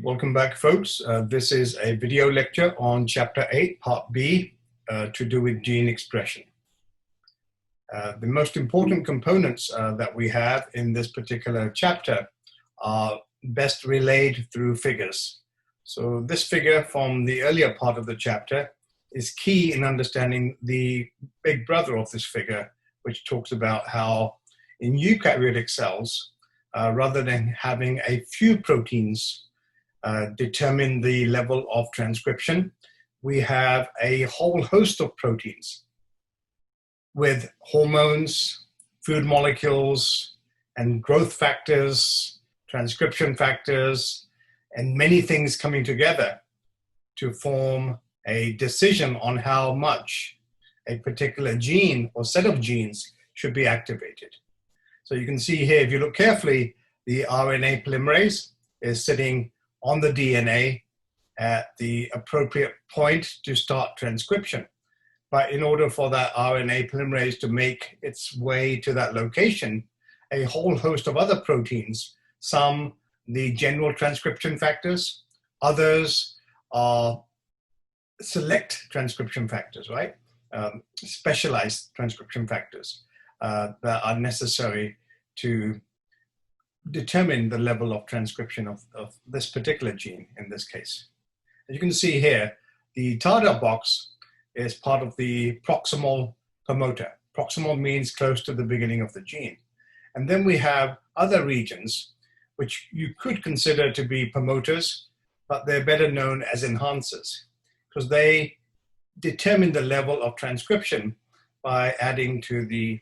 Welcome back, folks. This is a video lecture on Chapter 8, Part B, to do with gene expression. The most important components that we have in this particular chapter are best relayed through figures. So this figure from the earlier part of the chapter is key in understanding the big brother of this figure, which talks about how in eukaryotic cells, rather than having a few proteins determine the level of transcription, we have a whole host of proteins with hormones, food molecules, and growth factors, transcription factors, and many things coming together to form a decision on how much a particular gene or set of genes should be activated. So you can see here, if you look carefully, the RNA polymerase is sitting on the DNA at the appropriate point to start transcription. But in order for that RNA polymerase to make its way to that location, a whole host of other proteins, some the general transcription factors, others are select transcription factors, right? Specialized transcription factors that are necessary to determine the level of transcription of this particular gene in this case. As you can see here, the target box is part of the proximal promoter. Proximal means close to the beginning of the gene. And then we have other regions which you could consider to be promoters, but they're better known as enhancers because they determine the level of transcription by adding to the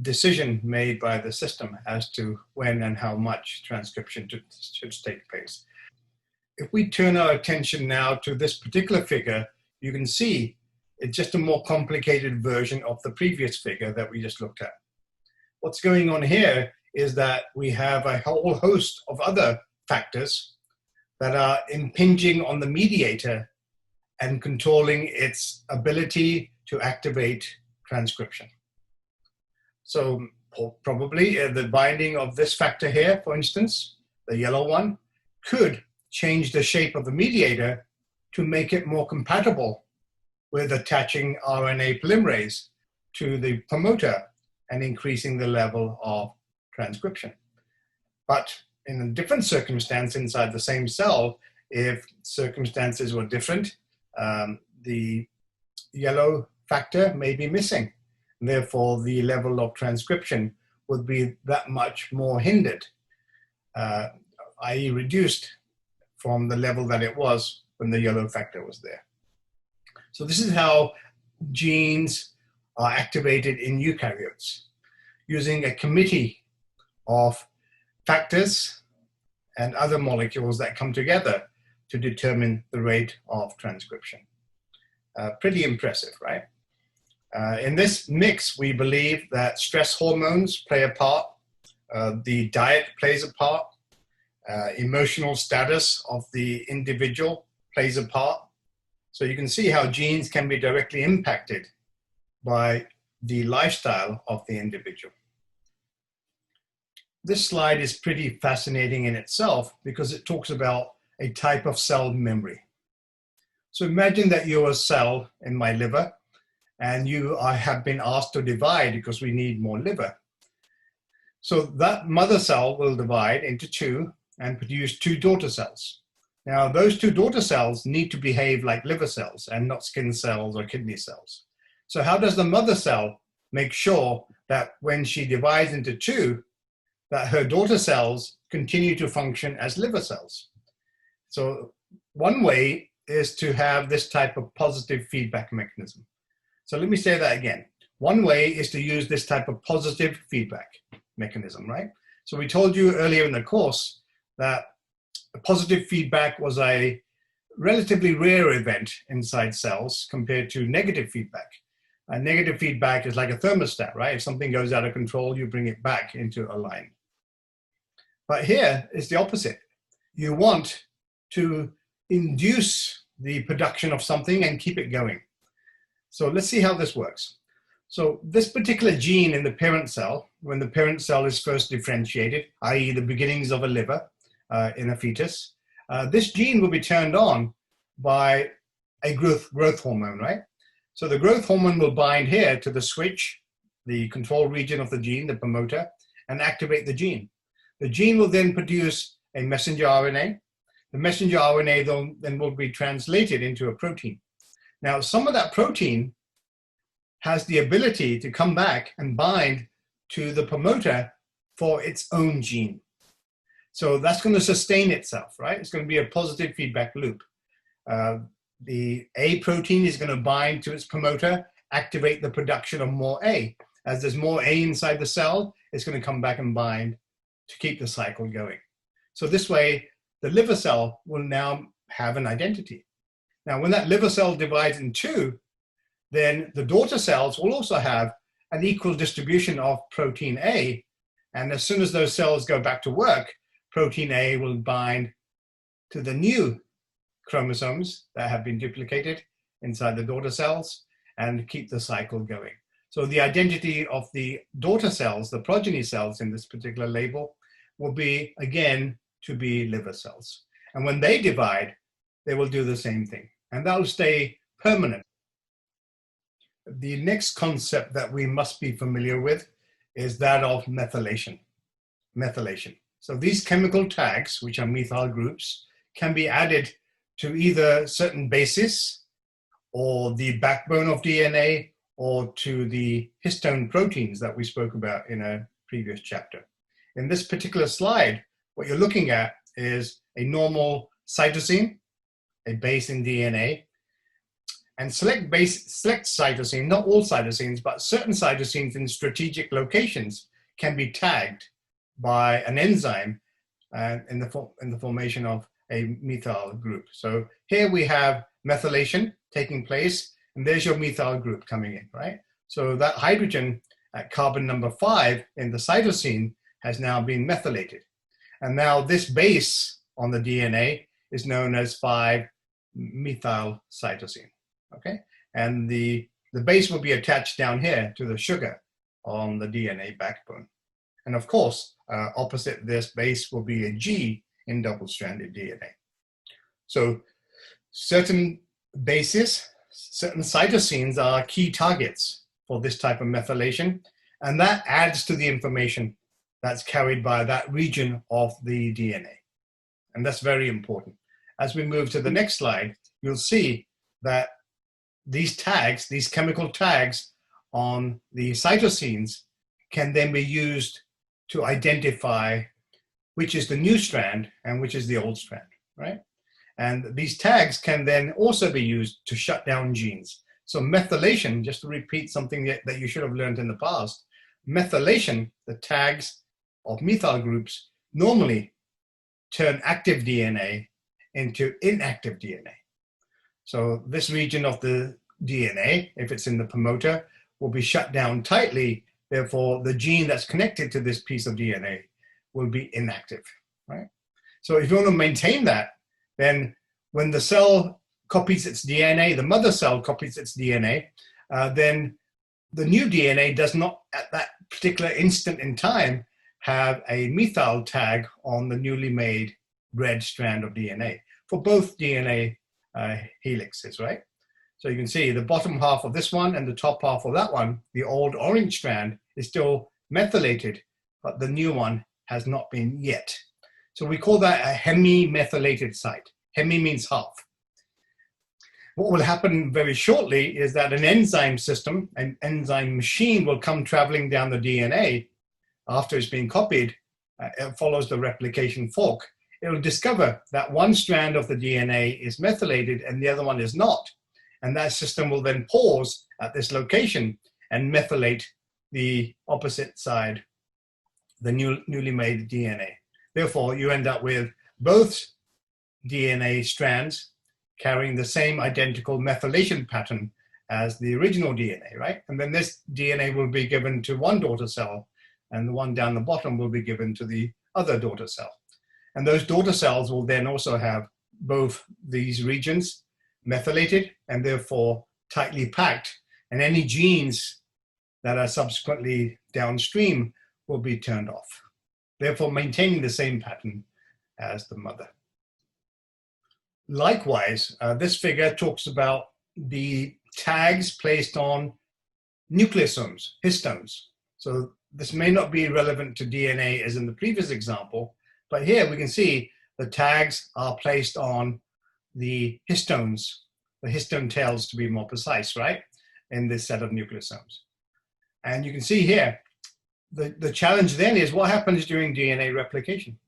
decision made by the system as to when and how much transcription should take place. If we turn our attention now to this particular figure, you can see it's just a more complicated version of the previous figure that we just looked at. What's going on here is that we have a whole host of other factors that are impinging on the mediator and controlling its ability to activate transcription. So probably the binding of this factor here, for instance, the yellow one, could change the shape of the mediator to make it more compatible with attaching RNA polymerase to the promoter and increasing the level of transcription. But in a different circumstance inside the same cell, if circumstances were different, the yellow factor may be missing. Therefore, the level of transcription would be that much more hindered, i.e. reduced from the level that it was when the yellow factor was there. So this is how genes are activated in eukaryotes, using a committee of factors and other molecules that come together to determine the rate of transcription. Pretty impressive, right? In this mix, we believe that stress hormones play a part, the diet plays a part, emotional status of the individual plays a part. So you can see how genes can be directly impacted by the lifestyle of the individual. This slide is pretty fascinating in itself because it talks about a type of cell memory. So imagine that you're a cell in my liver, and you have been asked to divide because we need more liver. So that mother cell will divide into two and produce two daughter cells. Now, those two daughter cells need to behave like liver cells and not skin cells or kidney cells. So how does the mother cell make sure that when she divides into two, that her daughter cells continue to function as liver cells? So one way is to have this type of positive feedback mechanism. So let me say that again. One way is to use this type of positive feedback mechanism, right? So we told you earlier in the course that positive feedback was a relatively rare event inside cells compared to negative feedback. Negative feedback is like a thermostat, right? If something goes out of control, you bring it back into a line. But here is the opposite. You want to induce the production of something and keep it going. So let's see how this works. So this particular gene in the parent cell, when the parent cell is first differentiated, i.e. the beginnings of a liver in a fetus, this gene will be turned on by a growth hormone, right? So the growth hormone will bind here to the switch, the control region of the gene, the promoter, and activate the gene. The gene will then produce a messenger RNA. The messenger RNA then will be translated into a protein. Now, some of that protein has the ability to come back and bind to the promoter for its own gene. So that's going to sustain itself, right? It's going to be a positive feedback loop. The A protein is going to bind to its promoter, activate the production of more A. As there's more A inside the cell, it's going to come back and bind to keep the cycle going. So this way, the liver cell will now have an identity. Now, when that liver cell divides in two, then the daughter cells will also have an equal distribution of protein A. And as soon as those cells go back to work, protein A will bind to the new chromosomes that have been duplicated inside the daughter cells and keep the cycle going. So the identity of the daughter cells, the progeny cells in this particular label, will be, again, to be liver cells. And when they divide, they will do the same thing. And that will stay permanent. The next concept that we must be familiar with is that of methylation. Methylation. So these chemical tags, which are methyl groups, can be added to either certain bases or the backbone of DNA or to the histone proteins that we spoke about in a previous chapter. In this particular slide, what you're looking at is a normal cytosine, a base in DNA, and select cytosine, not all cytosines, but certain cytosines in strategic locations can be tagged by an enzyme in the formation of a methyl group. So here we have methylation taking place, and there's your methyl group coming in, right? So that hydrogen at carbon number 5 in the cytosine has now been methylated. And now this base on the DNA is known as 5-methyl cytosine, okay? And the base will be attached down here to the sugar on the DNA backbone. And of course, opposite this base will be a G in double-stranded DNA. So certain bases, certain cytosines are key targets for this type of methylation, and that adds to the information that's carried by that region of the DNA. And that's very important. As we move to the next slide, you'll see that these tags, these chemical tags on the cytosines can then be used to identify which is the new strand and which is the old strand, right? And these tags can then also be used to shut down genes. So methylation, just to repeat something that you should have learned in the past, methylation, the tags of methyl groups, normally turn active DNA into inactive DNA. So this region of the DNA, if it's in the promoter, will be shut down tightly. Therefore, the gene that's connected to this piece of DNA will be inactive, right? So if you want to maintain that, then when the cell copies its DNA, the mother cell copies its DNA, then the new DNA does not, at that particular instant in time, have a methyl tag on the newly made red strand of DNA for both DNA helixes, right? So you can see the bottom half of this one and the top half of that one, the old orange strand, is still methylated, but the new one has not been yet. So we call that a hemimethylated site. Hemi means half. What will happen very shortly is that an enzyme system, an enzyme machine, will come traveling down the DNA after it's been copied. It follows the replication fork. It will discover that one strand of the DNA is methylated and the other one is not. And that system will then pause at this location and methylate the opposite side, the newly made DNA. Therefore, you end up with both DNA strands carrying the same identical methylation pattern as the original DNA, right? And then this DNA will be given to one daughter cell, and the one down the bottom will be given to the other daughter cell. And those daughter cells will then also have both these regions methylated and therefore tightly packed, and any genes that are subsequently downstream will be turned off, therefore maintaining the same pattern as the mother. likewise, this figure talks about the tags placed on nucleosomes, histones. So this may not be relevant to DNA as in the previous example, but here we can see the tags are placed on the histones, the histone tails to be more precise, right, in this set of nucleosomes. And you can see here, the challenge then is what happens during DNA replication.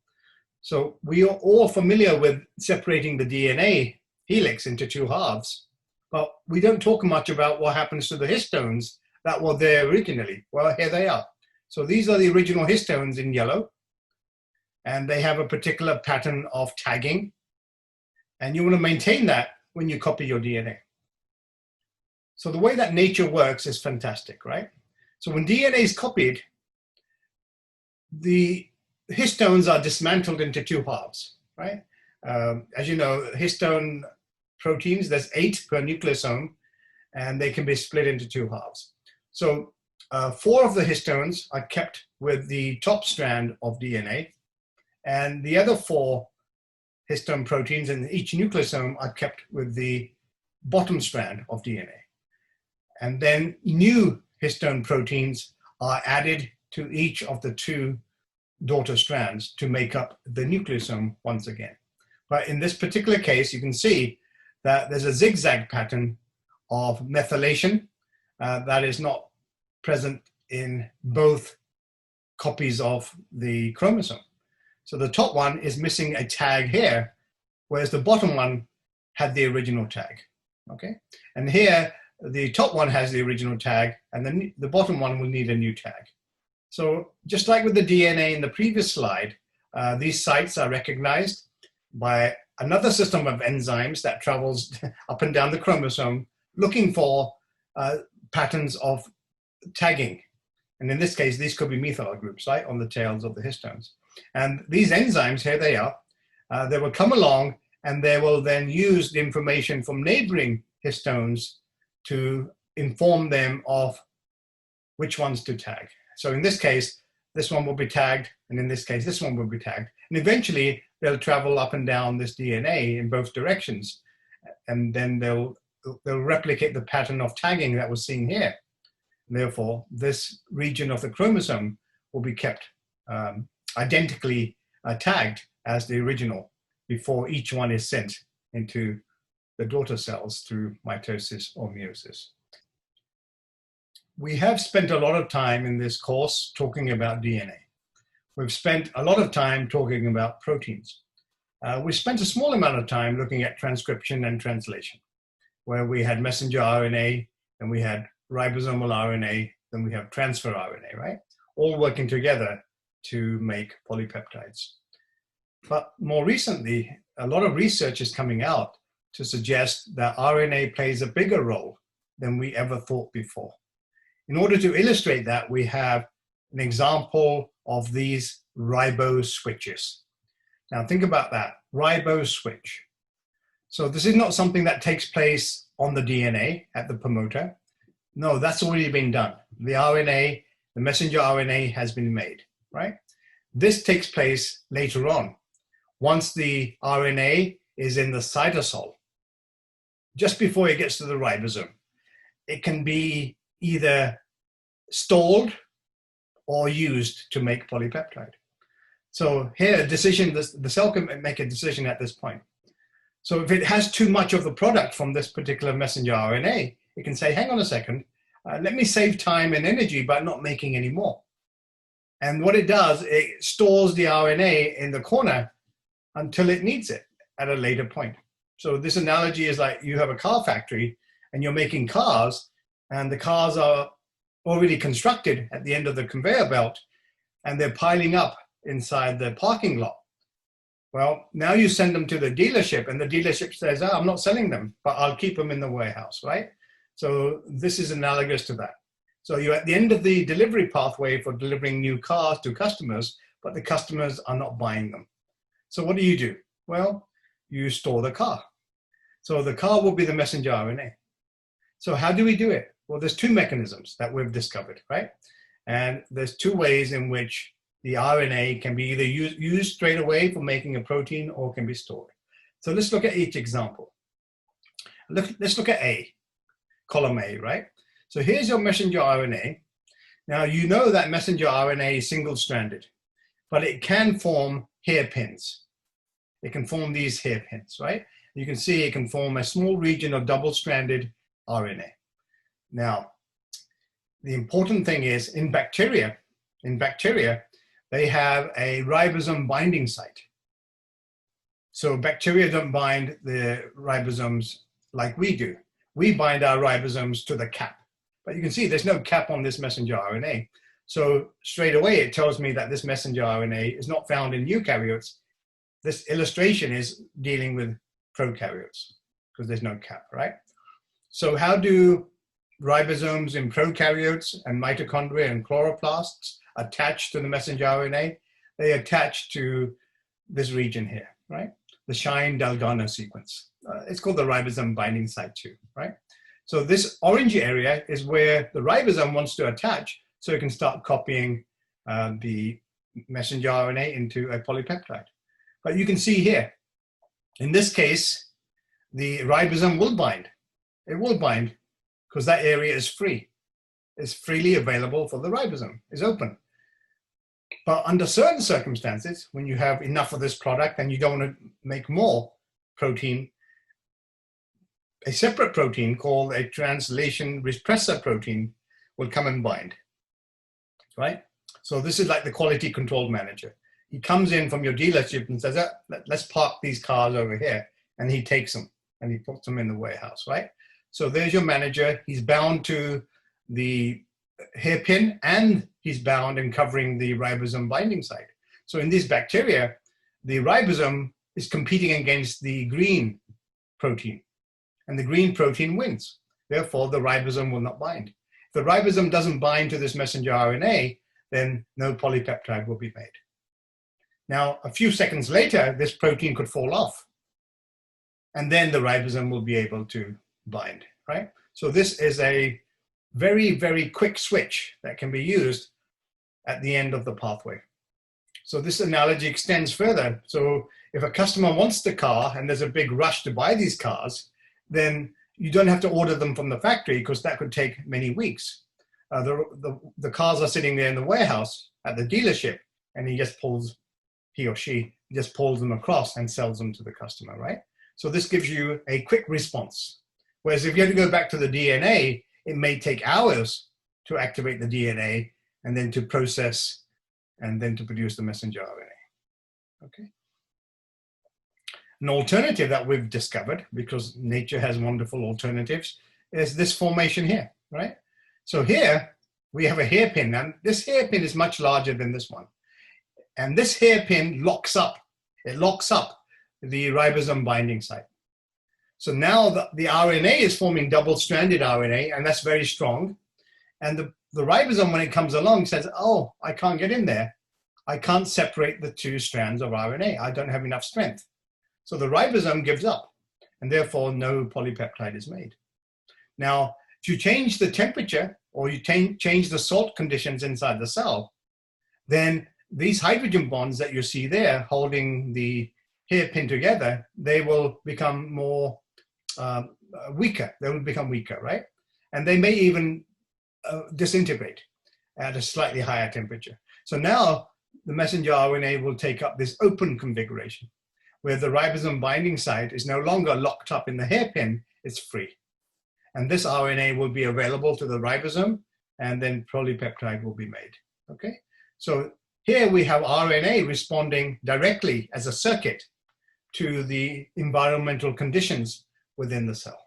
So we are all familiar with separating the DNA helix into two halves, but we don't talk much about what happens to the histones that were there originally. Well, here they are. So these are the original histones in yellow, and they have a particular pattern of tagging, and you want to maintain that when you copy your DNA. So the way that nature works is fantastic, right? So when DNA is copied, the histones are dismantled into two halves, right? As you know, histone proteins, there's 8 per nucleosome, and they can be split into two halves. So 4 of the histones are kept with the top strand of DNA, and the other 4 histone proteins in each nucleosome are kept with the bottom strand of DNA. And then new histone proteins are added to each of the 2 daughter strands to make up the nucleosome once again. But in this particular case, you can see that there's a zigzag pattern of methylation that is not present in both copies of the chromosome. So the top one is missing a tag here, whereas the bottom one had the original tag, okay? And here, the top one has the original tag, and then the bottom one will need a new tag. So just like with the DNA in the previous slide, these sites are recognized by another system of enzymes that travels up and down the chromosome looking for patterns of tagging. And in this case, these could be methyl groups, right, on the tails of the histones. And these enzymes, here they are, they will come along and they will then use the information from neighboring histones to inform them of which ones to tag. So in this case, this one will be tagged, and in this case, this one will be tagged. And eventually, they'll travel up and down this DNA in both directions, and then they'll replicate the pattern of tagging that was seen here. And therefore, this region of the chromosome will be kept identically tagged as the original before each one is sent into the daughter cells through mitosis or meiosis. We have spent a lot of time in this course talking about DNA. We've spent a lot of time talking about proteins. We spent a small amount of time looking at transcription and translation, where we had messenger RNA, and we had ribosomal RNA, then we have transfer RNA, right? All working together to make polypeptides. But more recently, a lot of research is coming out to suggest that RNA plays a bigger role than we ever thought before. In order to illustrate that, we have an example of these ribose switches. Now think about that, ribose switch. So this is not something that takes place on the DNA at the promoter. No, that's already been done. The RNA, the messenger RNA has been made, right? This takes place later on, once the RNA is in the cytosol, just before it gets to the ribosome. It can be either stalled or used to make polypeptide. So here, the cell can make a decision at this point. So if it has too much of the product from this particular messenger RNA, it can say, hang on a second, let me save time and energy by not making any more. And what it does, it stores the RNA in the corner until it needs it at a later point. So this analogy is like you have a car factory and you're making cars, and the cars are already constructed at the end of the conveyor belt, and they're piling up inside the parking lot. Well, now you send them to the dealership, and the dealership says, oh, I'm not selling them, but I'll keep them in the warehouse, right? So this is analogous to that. So you're at the end of the delivery pathway for delivering new cars to customers, but the customers are not buying them. So what do? Well, you store the car. So the car will be the messenger RNA. So how do we do it? Well, there's 2 mechanisms that we've discovered, right? And there's 2 ways in which the RNA can be either used straight away for making a protein or can be stored. So let's look at each example. Let's look at A, column A, right? So here's your messenger RNA. Now you know that messenger RNA is single-stranded, but it can form hairpins. It can form these hairpins, right? You can see it can form a small region of double-stranded RNA. Now, the important thing is in bacteria, they have a ribosome binding site. So bacteria don't bind the ribosomes like we do. We bind our ribosomes to the cap. But you can see there's no cap on this messenger RNA. So straight away, it tells me that this messenger RNA is not found in eukaryotes. This illustration is dealing with prokaryotes because there's no cap, right? So how do ribosomes in prokaryotes and mitochondria and chloroplasts attach to the messenger RNA? They attach to this region here, right? The Shine-Dalgarno sequence. It's called the ribosome binding site too, right? So this orange area is where the ribosome wants to attach so it can start copying the messenger RNA into a polypeptide. But you can see here, in this case, the ribosome will bind. It will bind because that area is free. It's freely available for the ribosome, it's open. But under certain circumstances, when you have enough of this product and you don't want to make more protein, a separate protein called a translation repressor protein will come and bind, right? So this is like the quality control manager. He comes in from your dealership and says, let's park these cars over here. And he takes them and he puts them in the warehouse, right? So there's your manager. He's bound to the hairpin and he's bound and covering the ribosome binding site. So in these bacteria, the ribosome is competing against the green protein. And the green protein wins. Therefore, the ribosome will not bind. If the ribosome doesn't bind to this messenger RNA, then no polypeptide will be made. Now, a few seconds later, this protein could fall off. And then the ribosome will be able to bind, right? So this is a very, very quick switch that can be used at the end of the pathway. So this analogy extends further. So if a customer wants the car and there's a big rush to buy these cars, then you don't have to order them from the factory because that could take many weeks. The cars are sitting there in the warehouse at the dealership and he or she just pulls them across and sells them to the customer, right? So this gives you a quick response. Whereas if you have to go back to the DNA, it may take hours to activate the DNA and then to process and then to produce the messenger RNA, okay? An alternative that we've discovered, because nature has wonderful alternatives, is this formation here, right? So here we have a hairpin, and this hairpin is much larger than this one. And this hairpin locks up, it locks up the ribosome binding site. So now the RNA is forming double-stranded RNA, and that's very strong. And the ribosome, when it comes along, says, oh, I can't get in there. I can't separate the two strands of RNA. I don't have enough strength. So the ribosome gives up, and therefore no polypeptide is made. Now, if you change the temperature or you change the salt conditions inside the cell, then these hydrogen bonds that you see there holding the hairpin together, they will become more weaker. They will become weaker, right? And they may even disintegrate at a slightly higher temperature. So now the messenger RNA will take up this open configuration, where the ribosome binding site is no longer locked up in the hairpin, it's free. And this RNA will be available to the ribosome, and then polypeptide will be made, okay? So here we have RNA responding directly as a circuit to the environmental conditions within the cell.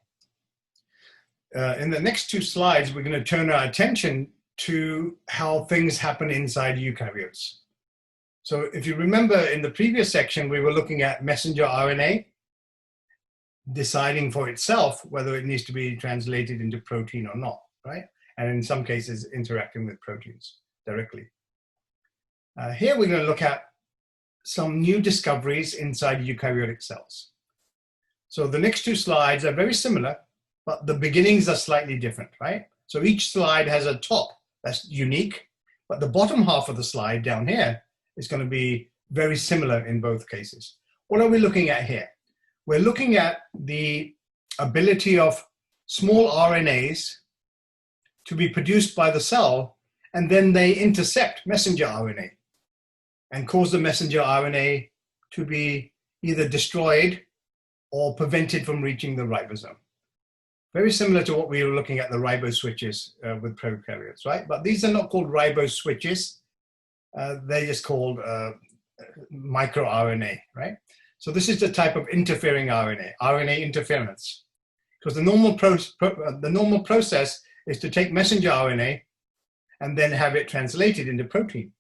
In the next two slides, we're going to turn our attention to how things happen inside eukaryotes. So if you remember in the previous section, we were looking at messenger RNA deciding for itself whether it needs to be translated into protein or not, right? And in some cases, interacting with proteins directly. Here we're going to look at some new discoveries inside eukaryotic cells. So the next two slides are very similar, but the beginnings are slightly different, right? So each slide has a top that's unique, but the bottom half of the slide down here is going to be very similar in both cases. What are we looking at here? we're looking at the ability of small RNAs to be produced by the cell, and then they intercept messenger RNA and cause the messenger RNA to be either destroyed or prevented from reaching the ribosome. Very similar to what we were looking at the ribose switches with prokaryotes, right? But these are not called ribose switches. They're just called microRNA, right? So this is the type of interfering RNA, RNA interference. Because the normal process is to take messenger RNA and then have it translated into protein.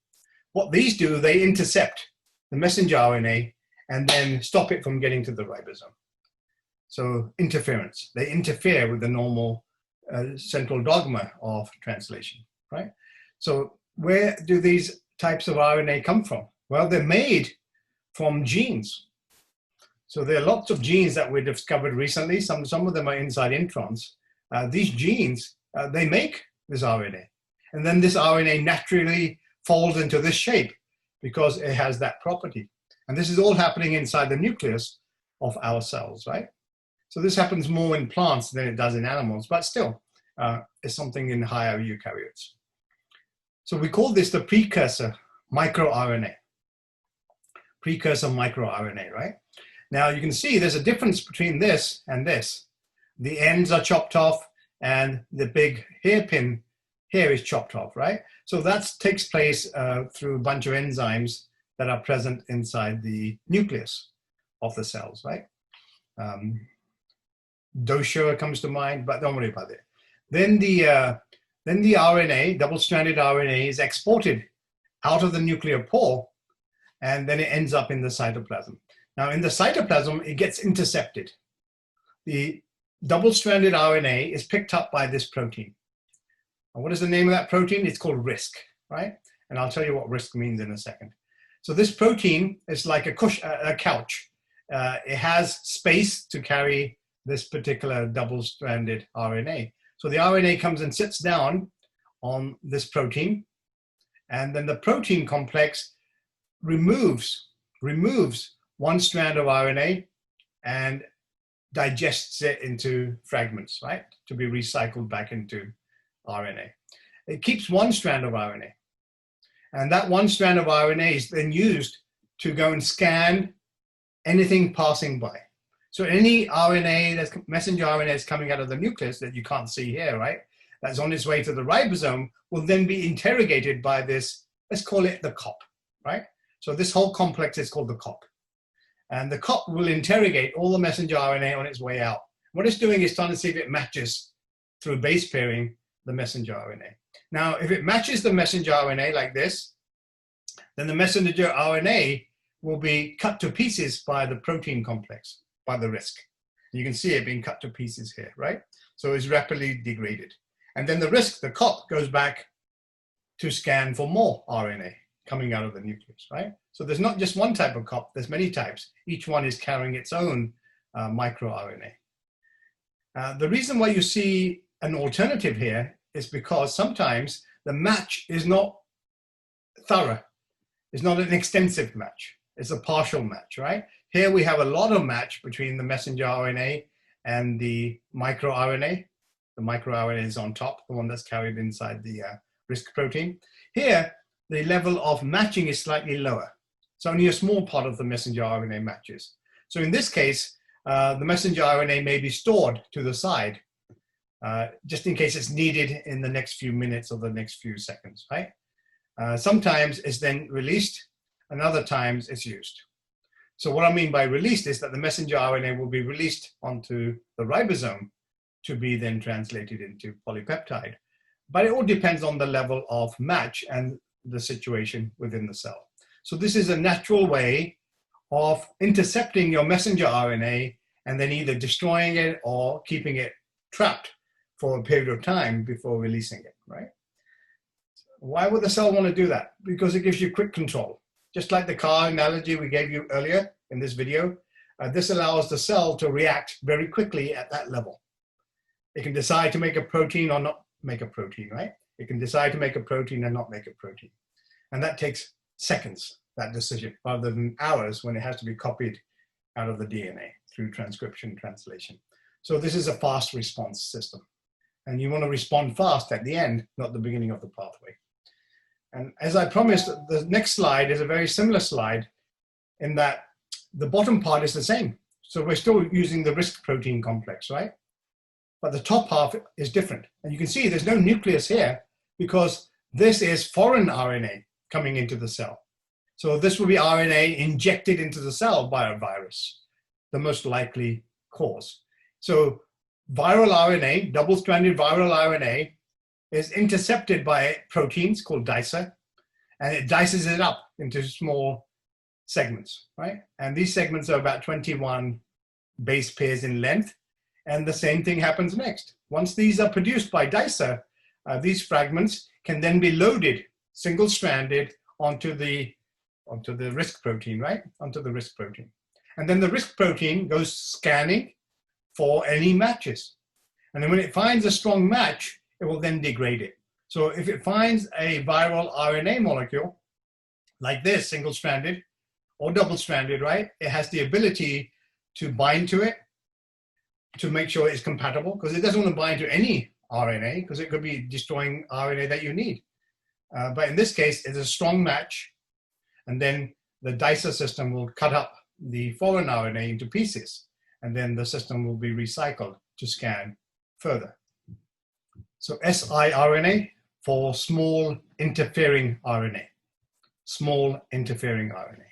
What these do, they intercept the messenger RNA and then stop it from getting to the ribosome. So interference, they interfere with the normal central dogma of translation, right? So where do these types of RNA come from? Well, they're made from genes. So there are lots of genes that we discovered recently. Some of them are inside introns. These genes, they make this RNA. And then this RNA naturally folds into this shape because it has that property. And this is all happening inside the nucleus of our cells, right? So this happens more in plants than it does in animals, but still, it's something in higher eukaryotes. So we call this the precursor microRNA. Precursor microRNA, right? Now you can see there's a difference between this and this. The ends are chopped off and the big hairpin here is chopped off, right? So that takes place through a bunch of enzymes that are present inside the nucleus of the cells, right? Dosha comes to mind, but don't worry about it. Then the RNA, double-stranded RNA, is exported out of the nuclear pore, and then it ends up in the cytoplasm. Now, in the cytoplasm, it gets intercepted. The double-stranded RNA is picked up by this protein. And what is the name of that protein? It's called RISC, right? And I'll tell you what RISC means in a second. So this protein is like a couch. It has space to carry this particular double-stranded RNA. So the RNA comes and sits down on this protein, and then the protein complex removes one strand of RNA and digests it into fragments, right? To be recycled back into RNA. It keeps one strand of RNA. And that one strand of RNA is then used to go and scan anything passing by. So any RNA, that's messenger RNA is coming out of the nucleus that you can't see here, right? That's on its way to the ribosome will then be interrogated by this, let's call it the COP, right? So this whole complex is called the COP. And the COP will interrogate all the messenger RNA on its way out. What it's doing is trying to see if it matches through base pairing the messenger RNA. Now, if it matches the messenger RNA like this, then the messenger RNA will be cut to pieces by the protein complex, by the RISC. You can see it being cut to pieces here, right? So it's rapidly degraded. And then the RISC, the COP, goes back to scan for more RNA coming out of the nucleus, right? So there's not just one type of COP, there's many types. Each one is carrying its own microRNA. The reason why you see an alternative here is because sometimes the match is not thorough. It's not an extensive match. It's a partial match, right? Here we have a lot of match between the messenger RNA and the microRNA. The microRNA is on top, the one that's carried inside the RISC protein. Here, the level of matching is slightly lower. It's only a small part of the messenger RNA matches. So in this case, the messenger RNA may be stored to the side, just in case it's needed in the next few minutes or the next few seconds, right? Sometimes it's then released, and other times it's used. So what I mean by released is that the messenger RNA will be released onto the ribosome to be then translated into polypeptide. But it all depends on the level of match and the situation within the cell. So this is a natural way of intercepting your messenger RNA and then either destroying it or keeping it trapped for a period of time before releasing it, right? Why would the cell want to do that? Because it gives you quick control. Just like the car analogy we gave you earlier in this video, this allows the cell to react very quickly at that level. It can decide to make a protein or not make a protein, right? It can decide to make a protein and not make a protein. And that takes seconds, that decision, rather than hours when it has to be copied out of the DNA. through transcription translation. So this is a fast response system. And you want to respond fast at the end, not the beginning of the pathway. And as I promised, the next slide is a very similar slide in that the bottom part is the same. So we're still using the risk protein complex, right? But the top half is different. And you can see there's no nucleus here because this is foreign RNA coming into the cell. So this will be RNA injected into the cell by a virus, the most likely cause. So viral RNA, double-stranded viral RNA, is intercepted by proteins called dicer, and it dices it up into small segments, right? And these segments are about 21 base pairs in length, and the same thing happens next. Once these are produced by dicer, these fragments can then be loaded, single-stranded, onto the risk protein, right? Onto the risk protein. And then the risk protein goes scanning for any matches. And then when it finds a strong match, it will then degrade it. So if it finds a viral RNA molecule, like this, single-stranded or double-stranded, right? It has the ability to bind to it, to make sure it's compatible, because it doesn't want to bind to any RNA, because it could be destroying RNA that you need. But in this case, it's a strong match, and then the dicer system will cut up the foreign RNA into pieces, and then the system will be recycled to scan further. So siRNA for small interfering RNA. Small interfering RNA.